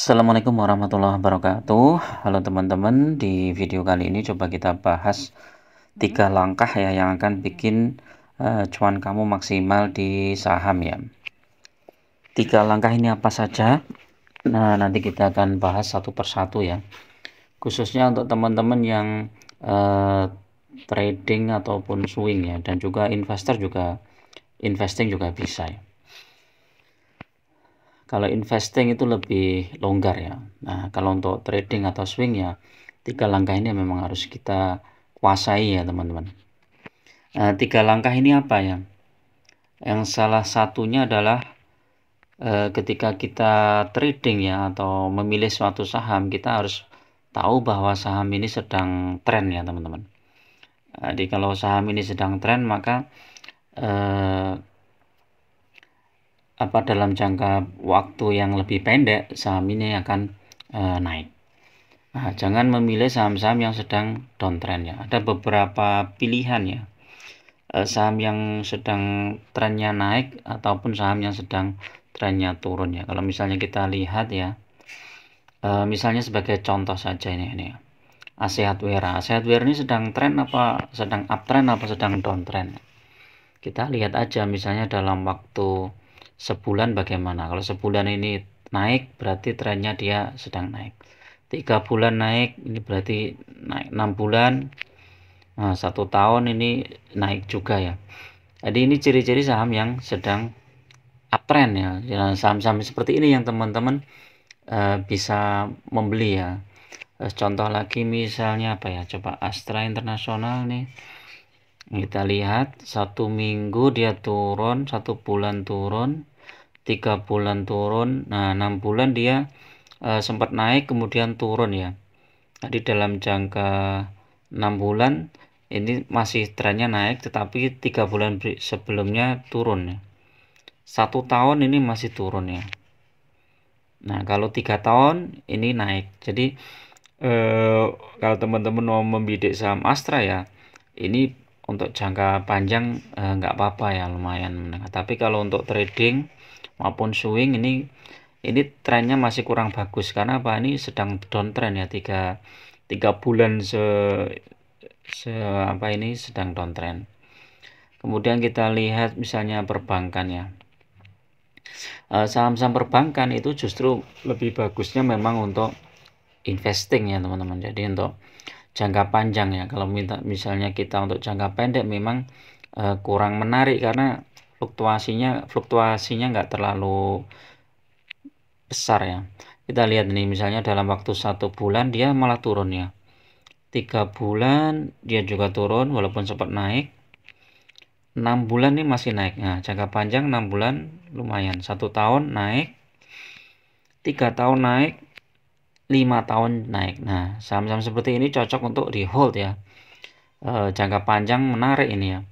Assalamualaikum warahmatullahi wabarakatuh. Halo teman-teman, di video kali ini coba kita bahas 3 langkah ya yang akan bikin cuan kamu maksimal di saham ya. 3 langkah ini apa saja? Nah, nanti kita akan bahas satu persatu ya. Khususnya untuk teman-teman yang trading ataupun swing ya, dan juga investing juga bisa ya. Kalau investing itu lebih longgar ya. Nah, kalau untuk trading atau swing ya, 3 langkah ini memang harus kita kuasai ya teman-teman. 3 langkah ini apa ya? Yang salah satunya adalah ketika kita trading ya atau memilih suatu saham, kita harus tahu bahwa saham ini sedang tren ya teman-teman. Jadi kalau saham ini sedang tren, maka dalam jangka waktu yang lebih pendek saham ini akan naik. Nah, jangan memilih saham-saham yang sedang downtrend ya. Ada beberapa pilihan ya. Saham yang sedang trennya naik ataupun saham yang sedang trennya turun ya. Kalau misalnya kita lihat ya, misalnya sebagai contoh saja ini Asehatwera. Asehatwera ini sedang tren apa sedang uptrend apa sedang downtrend? Kita lihat aja misalnya dalam waktu sebulan bagaimana. Kalau sebulan ini naik berarti trennya dia sedang naik. 3 bulan naik ini berarti naik. 6 bulan, nah 1 tahun ini naik juga ya. Jadi ini ciri-ciri saham yang sedang uptrend ya. Saham-saham seperti ini yang teman-teman bisa membeli ya. Contoh lagi misalnya apa ya, coba Astra Internasional nih, kita lihat 1 minggu dia turun, 1 bulan turun, 3 bulan turun, nah 6 bulan dia sempat naik kemudian turun ya. Jadi dalam jangka 6 bulan ini masih trennya naik, tetapi 3 bulan sebelumnya turun ya. 1 tahun ini masih turun ya. Nah kalau 3 tahun ini naik. Jadi kalau teman-teman mau membidik saham Astra ya, ini untuk jangka panjang nggak apa-apa ya, lumayan menengah. Tapi kalau untuk trading maupun swing ini trennya masih kurang bagus. Karena apa, ini sedang downtrend ya, 3 bulan ini sedang downtrend. Kemudian kita lihat misalnya perbankan ya. Saham-saham perbankan itu justru lebih bagusnya memang untuk investing ya teman-teman. Jadi untuk jangka panjang ya. Kalau misalnya kita untuk jangka pendek memang kurang menarik karena fluktuasinya nggak terlalu besar ya. Kita lihat nih misalnya dalam waktu 1 bulan dia malah turun ya. 3 bulan dia juga turun walaupun sempat naik. 6 bulan nih masih naik. Nah, jangka panjang 6 bulan lumayan. 1 tahun naik, 3 tahun naik, 5 tahun naik. Nah, saham-saham seperti ini cocok untuk di hold ya. Jangka panjang menarik ini ya.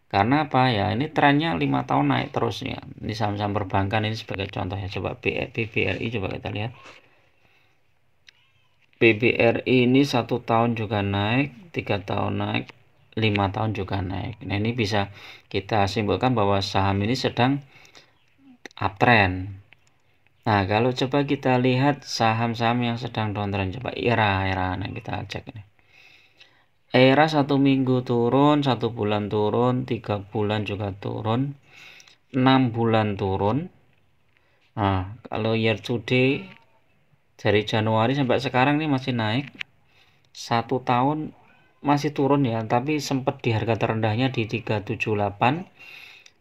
Karena apa ya, ini trennya 5 tahun naik terus ya. Ini saham-saham perbankan ini sebagai contoh ya. Coba BBRI coba kita lihat. BBRI ini 1 tahun juga naik, 3 tahun naik, 5 tahun juga naik. Nah ini bisa kita simpulkan bahwa saham ini sedang uptrend. Nah kalau coba kita lihat saham-saham yang sedang downtrend, coba era. Nah kita cek ini. Era 1 minggu turun, 1 bulan turun, 3 bulan juga turun, 6 bulan turun. Nah kalau year to date dari Januari sampai sekarang ini masih naik. 1 tahun masih turun ya, tapi sempat di harga terendahnya di 378.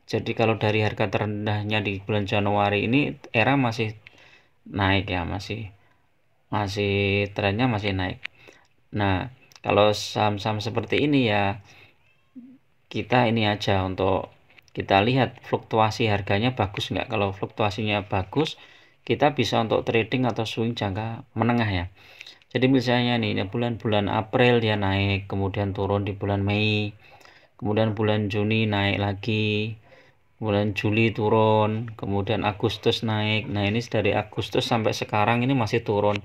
Jadi kalau dari harga terendahnya di bulan Januari ini era masih naik ya, masih trennya masih naik. Nah kalau saham-saham seperti ini ya, kita ini aja untuk kita lihat fluktuasi harganya bagus nggak. Kalau fluktuasinya bagus, kita bisa untuk trading atau swing jangka menengah ya. Jadi misalnya nih bulan-bulan April dia naik, kemudian turun di bulan Mei, kemudian bulan Juni naik lagi, bulan Juli turun, kemudian Agustus naik. Nah ini dari Agustus sampai sekarang ini masih turun.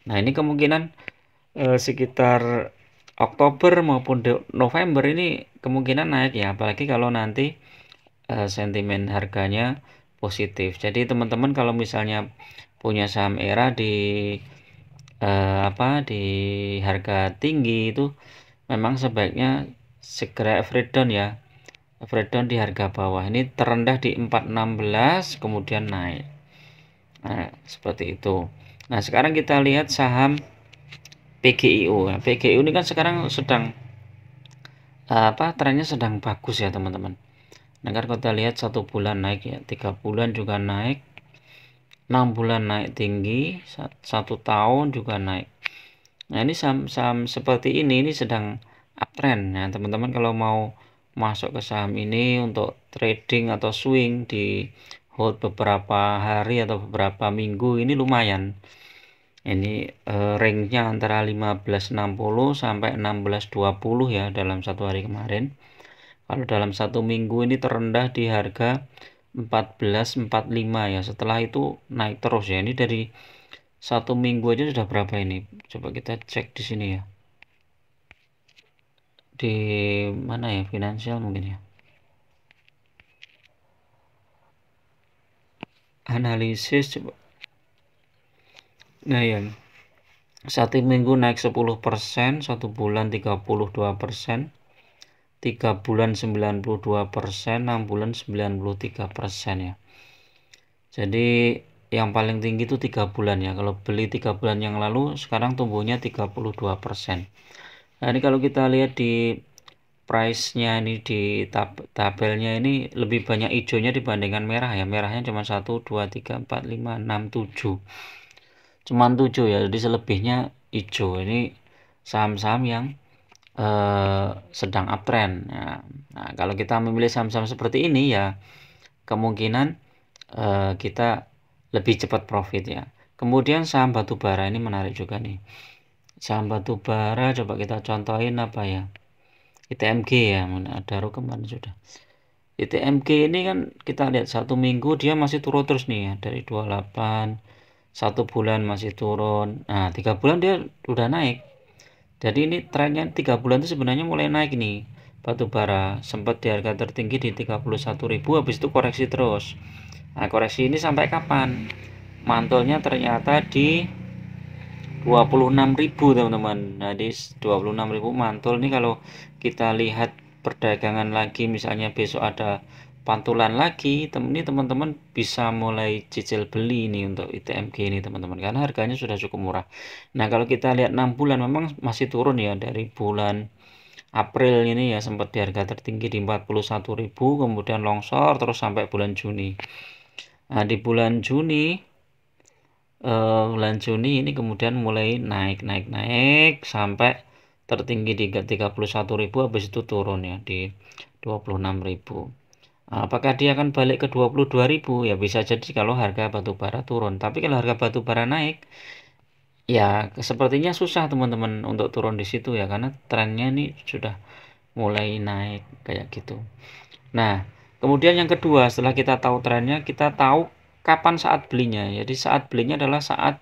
Nah ini kemungkinan sekitar Oktober maupun November ini kemungkinan naik ya, apalagi kalau nanti sentimen harganya positif. Jadi teman-teman kalau misalnya punya saham ERA di di harga tinggi itu memang sebaiknya segera average down ya. Average down di harga bawah. Ini terendah di 416 kemudian naik. Nah, seperti itu. Nah, sekarang kita lihat saham PGIU. Nah, PGIU ini kan sekarang sedang trennya sedang bagus ya, teman-teman. Nah, kan kita lihat 1 bulan naik ya, 3 bulan juga naik, 6 bulan naik tinggi, 1 tahun juga naik. Nah, ini saham-saham seperti ini sedang uptrend ya, teman-teman. Kalau mau masuk ke saham ini untuk trading atau swing di hold beberapa hari atau beberapa minggu, ini lumayan. Ini range-nya antara 15.60 sampai 16.20 ya dalam satu hari kemarin. Kalau dalam satu minggu ini terendah di harga 14.45 ya. Setelah itu naik terus ya. Ini dari satu minggu aja sudah berapa ini? Coba kita cek di sini ya. Di mana ya? Finansial mungkin ya. Analisis coba. Nah ya. Satu minggu naik 10%, satu bulan 32%, 3 bulan 92%, 6 bulan 93% ya. Jadi yang paling tinggi itu 3 bulan ya. Kalau beli 3 bulan yang lalu, sekarang tumbuhnya 32%. Nah, ini kalau kita lihat di price-nya ini di tabelnya ini lebih banyak hijaunya dibandingkan merah ya. Merahnya cuma 1, 2, 3, 4, 5, 6, 7. Cuman 7 ya. Jadi selebihnya hijau. Ini saham-saham yang sedang uptrend. Nah, kalau kita memilih saham-saham seperti ini ya, kemungkinan kita lebih cepat profit ya. Kemudian saham batubara ini menarik juga nih. Saham batubara coba kita contohin apa ya? ITMG ya, mana ada kemarin sudah. ITMG ini kan kita lihat satu minggu dia masih turun terus nih ya, dari 28, satu bulan masih turun. Nah, 3 bulan dia udah naik. Jadi ini trennya 3 bulan itu sebenarnya mulai naik nih. Batubara sempat di harga tertinggi di 31.000, habis itu koreksi terus. Nah, koreksi ini sampai kapan? Mantulnya ternyata di 26.000 teman-teman. Nah, di 26.000 mantul nih. Kalau kita lihat perdagangan lagi, misalnya besok ada pantulan lagi, ini teman-teman bisa mulai cicil beli ini untuk ITMG ini teman-teman, karena harganya sudah cukup murah. Nah, kalau kita lihat 6 bulan memang masih turun ya, dari bulan April ini ya sempat di harga tertinggi di 41.000, kemudian longsor terus sampai bulan Juni. Nah, di bulan Juni ini kemudian mulai naik sampai tertinggi di 31.000, habis itu turun ya di 26.000. Apakah dia akan balik ke 22.000? Ya bisa jadi kalau harga batubara turun. Tapi kalau harga batubara naik, ya sepertinya susah teman-teman untuk turun di situ ya, karena trennya ini sudah mulai naik kayak gitu. Nah, kemudian yang kedua, setelah kita tahu trennya, kita tahu kapan saat belinya. Jadi saat belinya adalah saat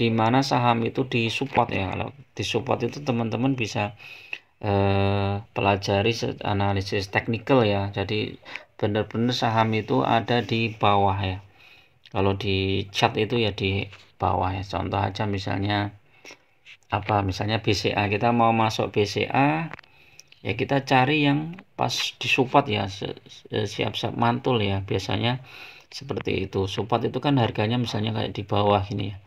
di mana saham itu disupport ya. Kalau disupport itu teman-teman bisa pelajari analisis teknikal ya. Jadi benar-benar saham itu ada di bawah ya. Kalau di chart itu ya di bawah ya. Contoh aja misalnya misalnya BCA, kita mau masuk BCA ya, kita cari yang pas di support ya, siap-siap mantul ya, biasanya seperti itu. Support itu kan harganya misalnya kayak di bawah ini ya.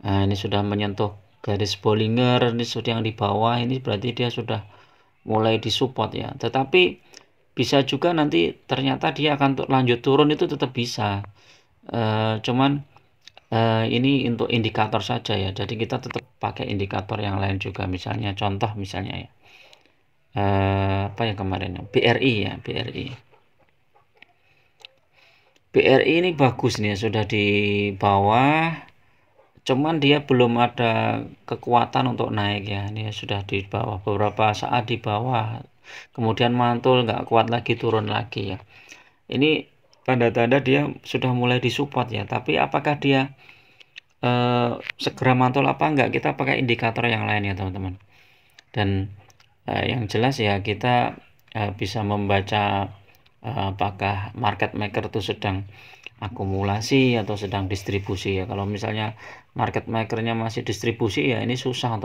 Nah, ini sudah menyentuh garis Bollinger, ini sudah yang di bawah, ini berarti dia sudah mulai disupport ya. Tetapi bisa juga nanti ternyata dia akan lanjut turun, itu tetap bisa. Cuman ini untuk indikator saja ya. Jadi kita tetap pakai indikator yang lain juga. Misalnya contoh misalnya ya. Apa yang kemarin ya? BRI ya, BRI. BRI ini bagus nih, sudah di bawah. Cuman dia belum ada kekuatan untuk naik ya. Ini sudah di bawah, beberapa saat di bawah, kemudian mantul, nggak kuat lagi, turun lagi ya. Ini tanda-tanda dia sudah mulai disupport ya. Tapi apakah dia segera mantul apa enggak, kita pakai indikator yang lain ya teman-teman. Dan yang jelas ya, kita bisa membaca apakah market maker itu sedang akumulasi atau sedang distribusi ya. Kalau misalnya market makernya masih distribusi ya ini susah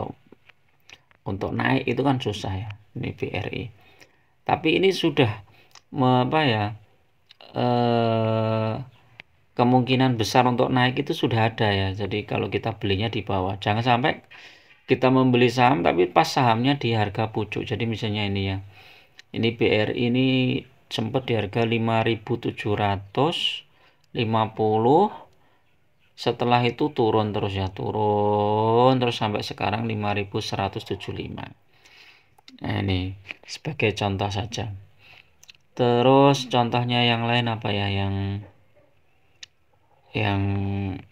untuk naik, itu kan susah ya ini BRI. Tapi ini sudah apa ya, kemungkinan besar untuk naik itu sudah ada ya. Jadi kalau kita belinya di bawah, jangan sampai kita membeli saham tapi pas sahamnya di harga pucuk. Jadi misalnya ini ya, ini BRI ini sempat di harga 5.750, setelah itu turun terus ya, turun terus sampai sekarang 5.175. Nah ini sebagai contoh saja. Terus contohnya yang lain apa ya, yang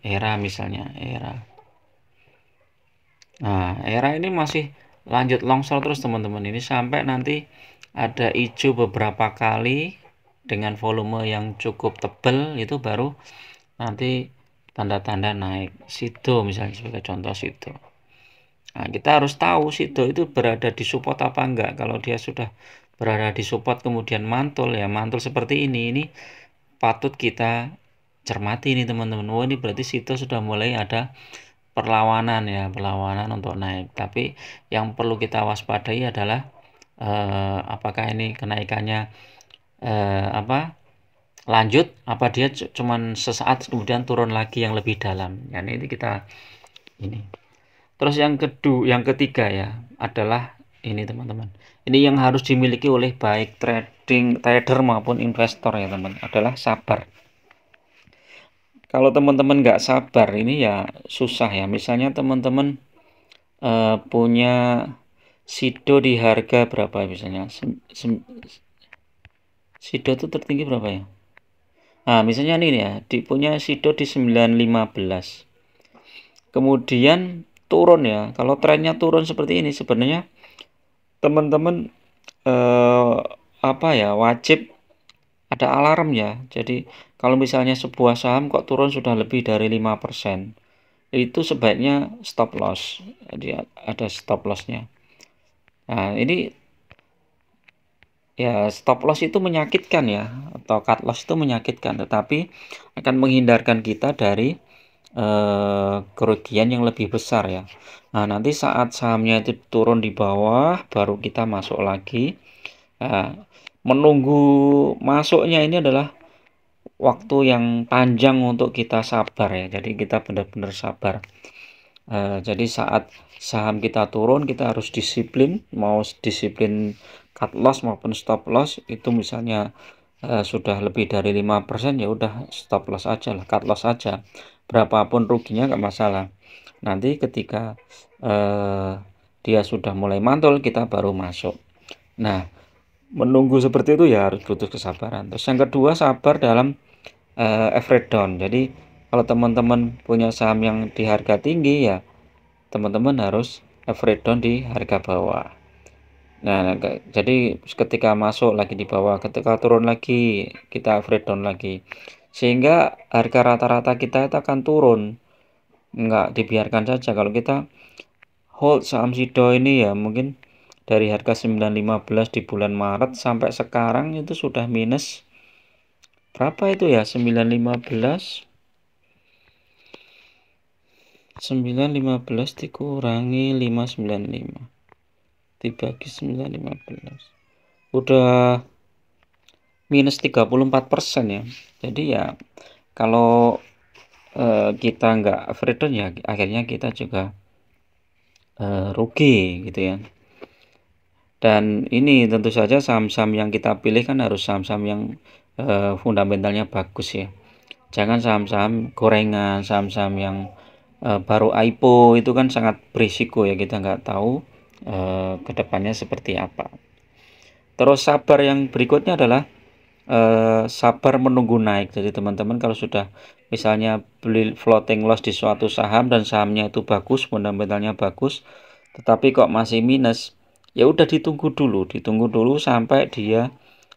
ERA misalnya, ERA. Nah, ERA ini masih lanjut longsor terus teman-teman. Ini sampai nanti ada hijau beberapa kali dengan volume yang cukup tebal, itu baru nanti tanda-tanda naik. Sido misalnya sebagai contoh Sido. Nah, kita harus tahu Sido itu berada di support apa enggak. Kalau dia sudah berada di support kemudian mantul ya, mantul seperti ini patut kita cermati ini teman-teman. Oh, ini berarti Sido sudah mulai ada perlawanan ya, perlawanan untuk naik. Tapi yang perlu kita waspadai adalah apakah ini kenaikannya lanjut, apa dia cuman sesaat kemudian turun lagi yang lebih dalam. Ya, ini kita ini. Terus yang ketiga ya adalah ini teman-teman. Ini yang harus dimiliki oleh baik trader maupun investor ya teman, adalah sabar. Kalau teman-teman nggak sabar ini ya susah ya. Misalnya teman-teman punya Sido di harga berapa misalnya? Sido itu tertinggi berapa ya? Nah, misalnya ini ya, punya Sido di 9.15. Kemudian turun ya. Kalau trennya turun seperti ini sebenarnya teman-teman wajib ada alarm ya. Jadi kalau misalnya sebuah saham kok turun sudah lebih dari 5%, itu sebaiknya stop loss. Jadi ada stop lossnya. Nah, ini ya, stop loss itu menyakitkan ya, atau cut loss itu menyakitkan, tetapi akan menghindarkan kita dari kerugian yang lebih besar ya. Nah, nanti saat sahamnya itu turun di bawah baru kita masuk lagi. Nah, menunggu masuknya ini adalah waktu yang panjang untuk kita sabar ya. Jadi kita benar-benar sabar. Jadi saat saham kita turun kita harus disiplin, mau disiplin cut loss maupun stop loss. Itu misalnya sudah lebih dari 5% ya udah stop loss aja lah, cut loss aja, berapapun ruginya nggak masalah. Nanti ketika dia sudah mulai mantul kita baru masuk. Nah, menunggu seperti itu ya harus butuh kesabaran. Terus yang kedua, sabar dalam average down. Jadi kalau teman-teman punya saham yang di harga tinggi ya teman-teman harus average down di harga bawah. Nah, jadi ketika masuk lagi di bawah, ketika turun lagi kita average down lagi, sehingga harga rata-rata kita itu akan turun. Nggak dibiarkan saja. Kalau kita hold saham Sido ini ya mungkin dari harga 9.15 di bulan Maret sampai sekarang itu sudah minus berapa itu ya, 9.15 dikurangi 595 dibagi 9.15 udah minus 34% ya. Jadi ya kalau kita nggak average down ya akhirnya kita juga rugi gitu ya. Dan ini tentu saja saham-saham yang kita pilih kan harus saham-saham yang fundamentalnya bagus ya. Jangan saham-saham gorengan, saham-saham yang baru IPO, itu kan sangat berisiko ya, kita nggak tahu kedepannya seperti apa. Terus sabar yang berikutnya adalah sabar menunggu naik. Jadi teman-teman kalau sudah misalnya beli floating loss di suatu saham dan sahamnya itu bagus, fundamentalnya bagus, tetapi kok masih minus, ya udah ditunggu dulu sampai dia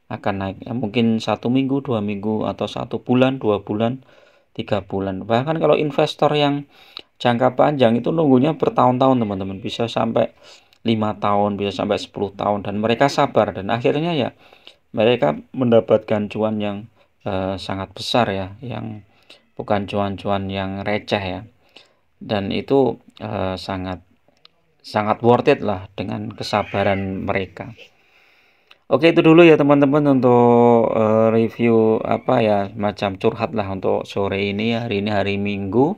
akan naik. Ya, mungkin 1 minggu, 2 minggu, atau 1 bulan, 2 bulan, 3 bulan. Bahkan kalau investor yang jangka panjang itu nunggunya bertahun-tahun teman-teman, bisa sampai 5 tahun, bisa sampai 10 tahun, dan mereka sabar dan akhirnya ya mereka mendapatkan cuan yang sangat besar ya, yang bukan cuan-cuan yang receh ya, dan itu sangat worth it lah dengan kesabaran mereka. Oke, itu dulu ya teman-teman untuk review apa ya, macam curhat lah untuk sore ini ya. Hari ini hari Minggu.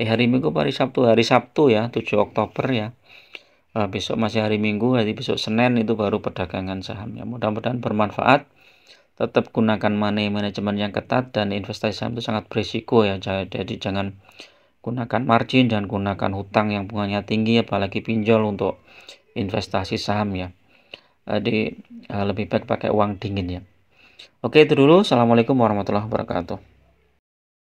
Hari Minggu apa hari Sabtu? Hari Sabtu ya, 7 Oktober ya. Besok masih hari Minggu, nanti besok Senin itu baru perdagangan sahamnya. Mudah-mudahan bermanfaat. Tetap gunakan money management yang ketat, dan investasi saham itu sangat berisiko ya. Jadi jangan gunakan margin, jangan gunakan hutang yang bunganya tinggi, apalagi pinjol untuk investasi saham ya. Jadi lebih baik pakai uang dingin ya. Oke, itu dulu. Assalamualaikum warahmatullahi wabarakatuh.